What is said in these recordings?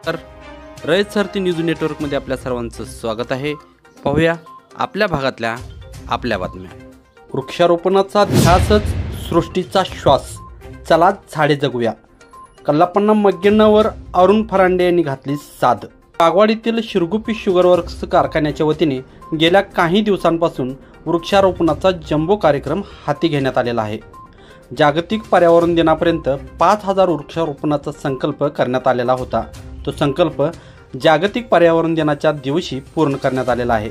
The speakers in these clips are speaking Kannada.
तर रयत सारथी न्यूज नेटवर्कमध्ये आपल्या सर्वांचं स्वागत आहे. पाहूया आपल्या भागातल्या आपल्या बातम्या. वृक्षारोपणाचा ध्यासच सृष्टीचा श्वास, चला झाडे जगूया. कल्लापण्णा मग्गेन्नावर अरुण फरांडे यांनी घातली साद. कागवाडीतील शिरगुप्पी शुगर वर्क्स कारखान्याच्या वतीने गेल्या काही दिवसांपासून वृक्षारोपणाचा जम्बो कार्यक्रम हाती घेण्यात आलेला आहे. जागतिक पर्यावरण दिनापर्यंत 5000 वृक्षारोपणाचा संकल्प करण्यात आलेला होता. तो संकल्प जागतिक पर्यावरण दिनाच्या दिवशी पूर्ण करण्यात आलेला आहे.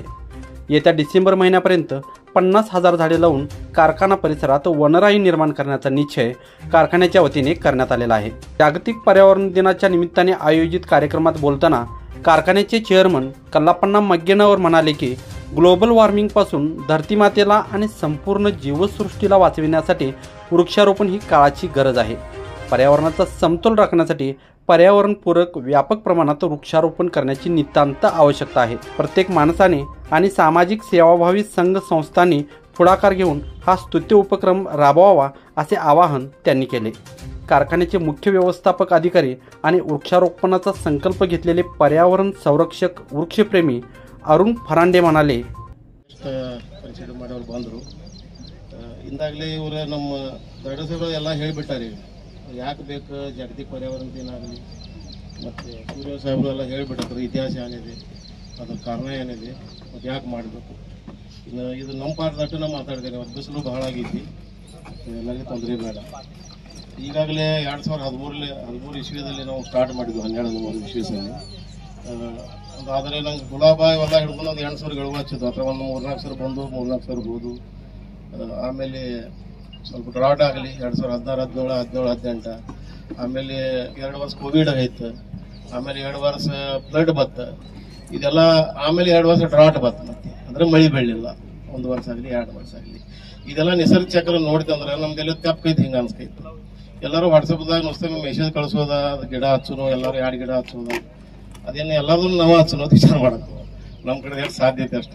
येत्या डिसेंबर महिन्यापर्यंत 50,000 झाडे लावून कारखाना परिसरात वनराई निर्माण करण्याचा निश्चय कारखान्याच्या वतीने करण्यात आलेला आहे. जागतिक पर्यावरण दिनाच्या निमित्ताने आयोजित कार्यक्रमात बोलताना कारखान्याचे चेअरमन कल्लापण्णा मग्गेन्नावर म्हणाले की ग्लोबल वॉर्मिंगपासून धरतीमातेला आणि संपूर्ण जीवसृष्टीला वाचविण्यासाठी वृक्षारोपण ही काळाची गरज आहे. पर्यावरणाचा समतोल राखण्यासाठी पर्यावरणपूरक व्यापक प्रमाणात वृक्षारोपण करण्याची नितांत आवश्यकता आहे. प्रत्येक माणसाने आणि सामाजिक सेवाभावी संघ संस्थांनी पुढाकार घेऊन हा स्तुत्य उपक्रम राबवावा असे आवाहन त्यांनी केले. कारखान्याचे मुख्य व्यवस्थापक अधिकारी आणि वृक्षारोपणाचा संकल्प घेतलेले पर्यावरण संरक्षक वृक्षप्रेमी अरुण फरांडे म्हणाले, ಇಂದಾಗಲೇ ಇವರು ನಮ್ಮ ದೊಡ್ಡಸರು ಎಲ್ಲ ಹೇಳಿಬಿಟ್ಟಾರೆ ಯಾಕೆ ಬೇಕು ಜಾಗತಿಕ ಪರ್ಯಾವರಣ ದಿನ ಆಗಲಿ, ಮತ್ತು ಸೂರ್ಯ ಸಾಹೇಬರು ಎಲ್ಲ ಹೇಳಿಬಿಟ್ಟಾರೆ ಇತಿಹಾಸ ಏನಿದೆ, ಅದ್ರ ಕಾರಣ ಏನಿದೆ, ಮತ್ತು ಯಾಕೆ ಮಾಡಬೇಕು. ಇನ್ನು ಇದು ನಮ್ಮ ಪಾಠದಟ್ಟು ನಾವು ಮಾತಾಡ್ತೇನೆ. ಅವ್ರ ಬಿಸಿಲು ಭಾಳ ಆಗೈತಿ, ಎಲ್ಲರಿಗೂ ತೊಂದರೆ ಬೇಡ. ಈಗಾಗಲೇ 2013 ಇಸ್ವಿಯಲ್ಲಿ ನಾವು ಸ್ಟಾರ್ಟ್ ಮಾಡಿದ್ವಿ, 12 ಇಸ್ವಿಯಲ್ಲಿ. ಆದರೆ ನಂಗೆ ಗುಲಾಬ ಇವೆಲ್ಲ ಹಿಡ್ಕೊಂಡು ಒಂದು 800 ಗಿಡಗಳು ಹಚ್ಚಿದ್ವು. ಅಥವಾ ಒಂದು 3-4 ಸಾವಿರ ಬಂದು 3-4 ಸಾವಿರ ಹೋದು. ಆಮೇಲೆ ಸ್ವಲ್ಪ ಡ್ರಾಟ್ ಆಗಲಿ 2016, 17, 18. ಆಮೇಲೆ 2 ವರ್ಷ ಕೋವಿಡ್ ಆಗೈತೆ. ಆಮೇಲೆ 2 ವರ್ಷ ಫ್ಲಡ್ ಬತ್ತು. ಇದೆಲ್ಲ ಆಮೇಲೆ 2 ವರ್ಷ ಡ್ರಾಟ್ ಬತ್ತು. ಮತ್ತೆ ಅಂದರೆ ಮಳೆ ಬೆಳಿಲ್ಲ, 1 ವರ್ಷ ಆಗಲಿ 2 ವರ್ಷ ಆಗಲಿ. ಇದೆಲ್ಲ ನಿಸರ್ಗ ಚಕ್ರ ನೋಡ್ತಂದ್ರೆ ನಮ್ದೆಲ್ಲ ತಪ್ಪೈತಿ. ಹಿಂಗೆ ಅನ್ಸ್ಕೈತಿ. ಎಲ್ಲರೂ ವಾಟ್ಸಪ್ದಾಗ ನುಸ್ತ ಮೆಸೇಜ್ ಕಳಿಸೋದ, ಗಿಡ ಹಚ್ಚೋನು, ಎಲ್ಲರೂ 2 ಗಿಡ ಹಚ್ಚೋದು. ಅದೇನು ಎಲ್ಲರೂ ನಾವು ಹಚ್ಚೋದು ವಿಚಾರ ಮಾಡಬೇಕು. ನಮ್ಮ ಕಡೆ ಎಷ್ಟು ಸಾಧ್ಯತೆ ಅಷ್ಟ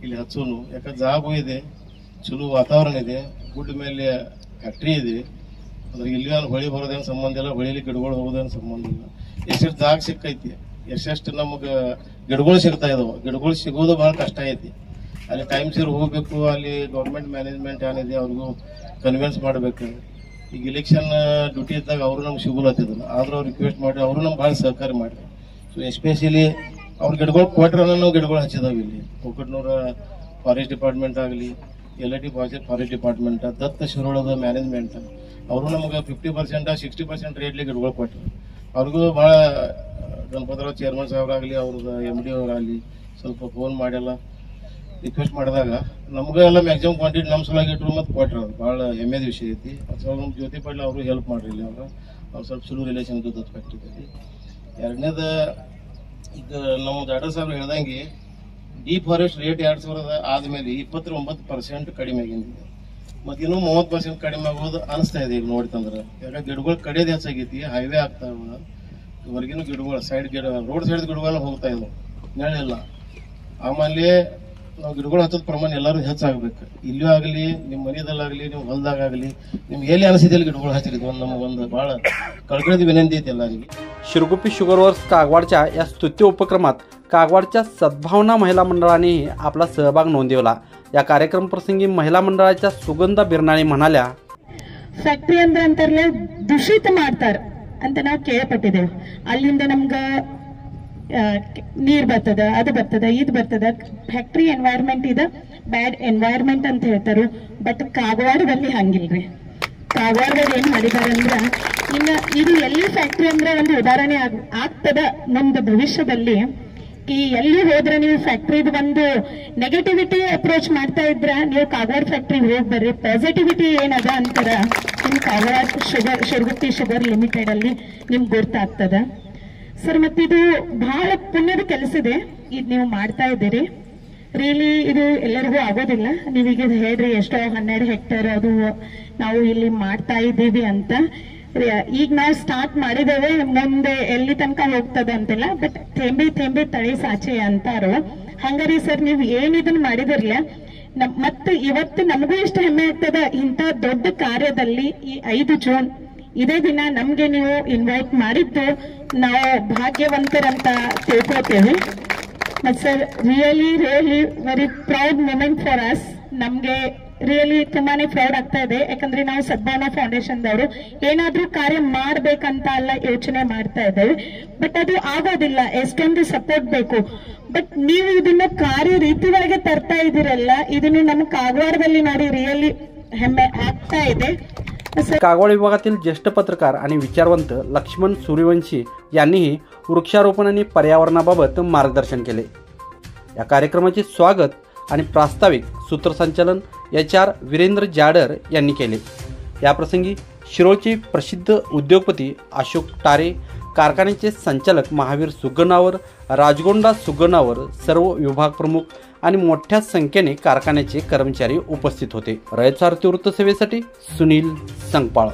ಇಲ್ಲಿ ಹಚ್ಚೋನು. ಯಾಕಂದ್ರೆ ಜಾಗು ಇದೆ, ಚಲೋ ವಾತಾವರಣ ಇದೆ, ಗುಡ್ಡ ಮೇಲೆ ಫ್ಯಾಕ್ಟ್ರಿ ಇದೆ. ಅಂದ್ರೆ ಇಲ್ಲಿ ಹೊಳಿ ಬರೋದೇನು ಸಂಬಂಧ ಇಲ್ಲ, ಹೊಳಿಲಿ ಗಿಡಗಳು ಹೋಗೋದೇನು ಸಂಬಂಧ ಇಲ್ಲ. ಎಷ್ಟೆಷ್ಟು ಜಾಗ ಸಿಕ್ಕೈತಿ, ಎಷ್ಟೆಷ್ಟು ನಮಗೆ ಗಿಡಗಳು ಸಿಗ್ತಾ ಇದಾವೆ. ಗಿಡಗಳು ಸಿಗೋದು ಭಾಳ ಕಷ್ಟ ಐತಿ. ಅಲ್ಲಿ ಟೈಮ್ ಸೇರಿ ಹೋಗ್ಬೇಕು. ಅಲ್ಲಿ ಗೌರ್ಮೆಂಟ್ ಮ್ಯಾನೇಜ್ಮೆಂಟ್ ಏನಿದೆ ಅವ್ರಿಗೂ ಕನ್ವಿನ್ಸ್ ಮಾಡಬೇಕು. ಈಗ ಇಲೆಕ್ಷನ್ ಡ್ಯೂಟಿ ಇದ್ದಾಗ ಅವರು ನಮ್ಗೆ ಸಿಗೋಲತ್ತಿದ್ರು. ಆದ್ರೂ ಅವ್ರು ರಿಕ್ವೆಸ್ಟ್ ಮಾಡಿ ಅವರು ನಮ್ಗೆ ಭಾಳ ಸಹಕಾರ ಮಾಡಿರಿ. ಸೊ ಎಸ್ಪೆಷಲಿ ಅವ್ರ ಗಿಡಗಳು ಕೊಟ್ರೆ ನಾವು ಗಿಡಗಳು ಹಚ್ಚಿದಾವೆ. ಇಲ್ಲಿ ಕೊಕ್ಕಟ್ನೂರ ಫಾರೆಸ್ಟ್ ಡಿಪಾರ್ಟ್ಮೆಂಟ್ ಆಗಲಿ, LIT ಫಾರೆಸ್ಟ್ ಡಿಪಾರ್ಟ್ಮೆಂಟ್, ದತ್ತ ಶಿರೋಳದ ಮ್ಯಾನೇಜ್ಮೆಂಟ್ ಅವರು ನಮ್ಗೆ 50%, 60% ರೇಟ್ಲಿ ಗಿಡಗಳು ಕೊಟ್ಟರು. ಅವ್ರಿಗೂ ಭಾಳ ಗಣಪತರಾವ್ ಚೇರ್ಮನ್ ಸಾಹೇಬ್ರಾಗಲಿ, ಅವ್ರದ್ದು MD ಅವರಾಗಲಿ ಸ್ವಲ್ಪ ಫೋನ್ ಮಾಡೆಲ್ಲ ರಿಕ್ವೆಸ್ಟ್ ಮಾಡಿದಾಗ ನಮ್ಗೆ ಎಲ್ಲ ಮ್ಯಾಕ್ಸಿಮಮ್ ಕ್ವಾಂಟಿಟಿ ನಮ್ಮ ಸಲುವಾಗಿ ಇಟ್ಟರು ಮತ್ತು ಕೊಟ್ಟರು. ಅದು ಭಾಳ ಹೆಮ್ಮೆದ ವಿಷಯ ಐತಿ. ಅಥವಾ ನಮ್ಮ ಜ್ಯೋತಿ ಪಾಟೀಲ್ ಅವರು ಹೆಲ್ಪ್ ಮಾಡಿರಲಿ. ಅವ್ರು ಸ್ವಲ್ಪ ಚಲೋ ರಿಲೇಷನ್ ಇದ್ದದ್ದು ಫ್ಯಾಕ್ಟ್ರಿ. ಎರಡನೇದು ಈಗ ನಮ್ಮ ಡಾಕ್ಟರ್ ಸಾಹೇಬ್ರು ಹೇಳ್ದಂಗೆ ಡಿಫಾರೆಸ್ಟ್ ರೇಟ್ 2000 ಆದ್ಮೇಲೆ 29% ಕಡಿಮೆ ಆಗಿದೆ. ಮತ್ತು ಇನ್ನೂ 30% ಕಡಿಮೆ ಆಗೋದು ಅನಿಸ್ತಾ ಇದೆ ಈಗ ನೋಡ್ತಂದ್ರೆ. ಯಾಕಂದ್ರೆ ಗಿಡಗಳು ಕಡಿಯೋದು ಹೆಚ್ಚಾಗೈತಿ, ಹೈವೇ ಆಗ್ತಾ ಇವ. ಹೊರಗಿನ ಗಿಡಗಳು ಸೈಡ್ ರೋಡ್ ಸೈಡ್ ಗಿಡಗಳು ಹೋಗ್ತಾ ಇದ್ವು, ನೆರಳಿಲ್ಲ. ಆಮೇಲೆ ನಾವು ಗಿಡಗಳು ಹಚ್ಚೋದು ಪ್ರಮಾಣ ಎಲ್ಲರೂ ಹೆಚ್ಚಾಗಬೇಕು. ಇಲ್ಲೂ ಆಗಲಿ, ನಿಮ್ಮ ಮನೆಯಲ್ಲಾಗಲಿ, ನಿಮ್ಮ ಹೊಲದಾಗಲಿ, ನಿಮ್ಗೆ ಎಲ್ಲಿ ಅನಿಸಿದಲ್ಲಿ ಗಿಡಗಳು ಹಚ್ಚಿರಿದ್ವು. ನಮಗೊಂದು ಭಾಳ ಕಳ್ಕಳಿದ ವಿನಂತಿ ಐತಿ ಎಲ್ಲರಿಗೆ. शिरगुप्पी शुगर वर्क्स कागवाडच्या या स्तुत्य उपक्रमात कागवाडच्या सद्भावना महिला मंडळानेही आपला सहभाग नोंदवला. या कार्यक्रम प्रसंगी महिला मंडळाच्या सुगंधा बिरनाळे म्हणाल्या, ಫ್ಯಾಕ್ಟ್ರಿ ಅಂತಾರಲ್ಲ ದೂಷಿತ ಮಾಡ್ತಾರ ಅಂತ ನಾವು ಕೇಳಪಟ್ಟಿದ್ದೇವೆ. ಅಲ್ಲಿಂದ ನಮ್ಗೆ ನೀರು ಬರ್ತದ, ಅದು ಬರ್ತದ, ಇದು ಬರ್ತದ. ಫ್ಯಾಕ್ಟ್ರಿ ಎನ್ವೈರ್ಮೆಂಟ್ ಇದೆ, ಬ್ಯಾಡ್ ಎನ್ವೈರ್ಮೆಂಟ್ ಅಂತ ಹೇಳ್ತಾರು. ಬಟ್ ಕಾಗವಾಡದಲ್ಲಿ ಹಂಗಿಲ್ರಿ. ಕಾಗವಾಡದಲ್ಲಿ ಏನ್ ಮಾಡಿದಾರೆ ಅಂದ್ರ, ಇನ್ನು ಇದು ಎಲ್ಲಿ ಫ್ಯಾಕ್ಟ್ರಿ ಅಂದ್ರೆ ಒಂದು ಉದಾಹರಣೆ ಆಗ್ತದ ನಮ್ದು ಭವಿಷ್ಯದಲ್ಲಿ. ಈ ಎಲ್ಲಿ ಹೋದ್ರೆ ನೀವು ಫ್ಯಾಕ್ಟ್ರಿದು ಒಂದು ನೆಗೆಟಿವಿಟಿ ಅಪ್ರೋಚ್ ಮಾಡ್ತಾ ಇದ್ರ ನೀವು ಕಾಗವಾಡ ಫ್ಯಾಕ್ಟ್ರಿ ಹೋಗಿ ಬರ್ರಿ. ಪಾಸಿಟಿವಿಟಿ ಏನದ ಅಂತಾರ ನಿಮ್ ಕಾಗವಾಡ ಶಿರಗುಪ್ಪಿ ಶುಗರ್ ಲಿಮಿಟೆಡ್ ಅಲ್ಲಿ ನಿಮ್ಗೆ ಗೊತ್ತಾಗ್ತದ ಸರ್. ಮತ್ತಿದು ಬಹಳ ಪುಣ್ಯದ ಕೆಲಸ ಇದೆ, ಇದು ನೀವು ಮಾಡ್ತಾ ಇದ್ದೀರಿ. ರಿಯಲಿ ಇದು ಎಲ್ಲರಿಗೂ ಆಗೋದಿಲ್ಲ. ನೀವೀಗ ಹೇಳ್ರಿ ಎಷ್ಟೋ 12 ಹೆಕ್ಟೇರ್ ಅದು ನಾವು ಇಲ್ಲಿ ಮಾಡ್ತಾ ಇದ್ದೀವಿ ಅಂತ. ಈಗ ನಾವು ಸ್ಟಾರ್ಟ್ ಮಾಡಿದ್ದೇವೆ, ಮುಂದೆ ಎಲ್ಲಿ ತನಕ ಹೋಗ್ತದ ಅಂತಿಲ್ಲ. ಬಟ್ ಥೇಂಬಿ ತಳಿ ಸಾಚೆ ಅಂತಾರೋ ಹಂಗಾರಿ ಸರ್. ನೀವು ಏನಿದನ್ನ ಮಾಡಿದಿರ್ಲ ಮತ್ತೆ ಇವತ್ತು ನಮಗೂ ಇಷ್ಟು ಹೆಮ್ಮೆ ಆಗ್ತದ. ಇಂಥ ದೊಡ್ಡ ಕಾರ್ಯದಲ್ಲಿ ಈ 5 ಜೂನ್ ಇದೇ ದಿನ ನಮ್ಗೆ ನೀವು ಇನ್ವೈಟ್ ಮಾಡಿದ್ದು ನಾವು ಭಾಗ್ಯವಂತರಂತ ತಿಳ್ಕೊತೇವೆ. ಮತ್ತು sir really very proud moment for us. ನಮ್ಗೆ ರಿಯಲಿ ತುಂಬಾನೇ ಪ್ರೌಡ್ ಆಗ್ತಾ ಇದೆ. ಯಾಕಂದ್ರೆ ನಾವು ಸದ್ಭಾವನಾ ಫೌಂಡೇಶನ್ದವರು ಏನಾದ್ರೂ ಕಾರ್ಯ ಮಾಡ್ಬೇಕಂತ ಎಲ್ಲ ಯೋಚನೆ ಮಾಡ್ತಾ ಇದ್ದೇವೆ. ಬಟ್ ಅದು ಆಗೋದಿಲ್ಲ, ಎಷ್ಟೊಂದು ಸಪೋರ್ಟ್ ಬೇಕು. ಬಟ್ ನೀವು ಇದನ್ನ ಕಾರ್ಯ ರೀತಿಯಾಗಿ ತರ್ತಾ ಇದ್ದೀರಲ್ಲ, ಇದನ್ನು ನಮ್ಮ ಕಾಗವಾಡದಲ್ಲಿ ನೋಡಿ ರಿಯಲಿ ಹೆಮ್ಮೆ ಆಗ್ತಾ ಇದೆ. कागवाड विभागातील ज्येष्ठ पत्रकार आणि विचारवंत लक्ष्मण सूर्यवंशी यांनीही वृक्षारोपण आणि पर्यावरणाबाबत मार्गदर्शन केले. या कार्यक्रमाचे स्वागत आणि प्रास्ताविक सूत्रसंचालन HR वीरेंद्र जाडर यांनी केले. याप्रसंगी शिरोळचे प्रसिद्ध उद्योगपती अशोक टारे, कारखान्याचे संचालक महावीर सुगनावर, राजगोंडा सुगनावर, सर्व विभाग प्रमुख आणि मोठ्या संख्येने कारखान्याचे कर्मचारी उपस्थित होते. रयत सारथी वृत्तसेवेसाठी सुनील संगपाळ.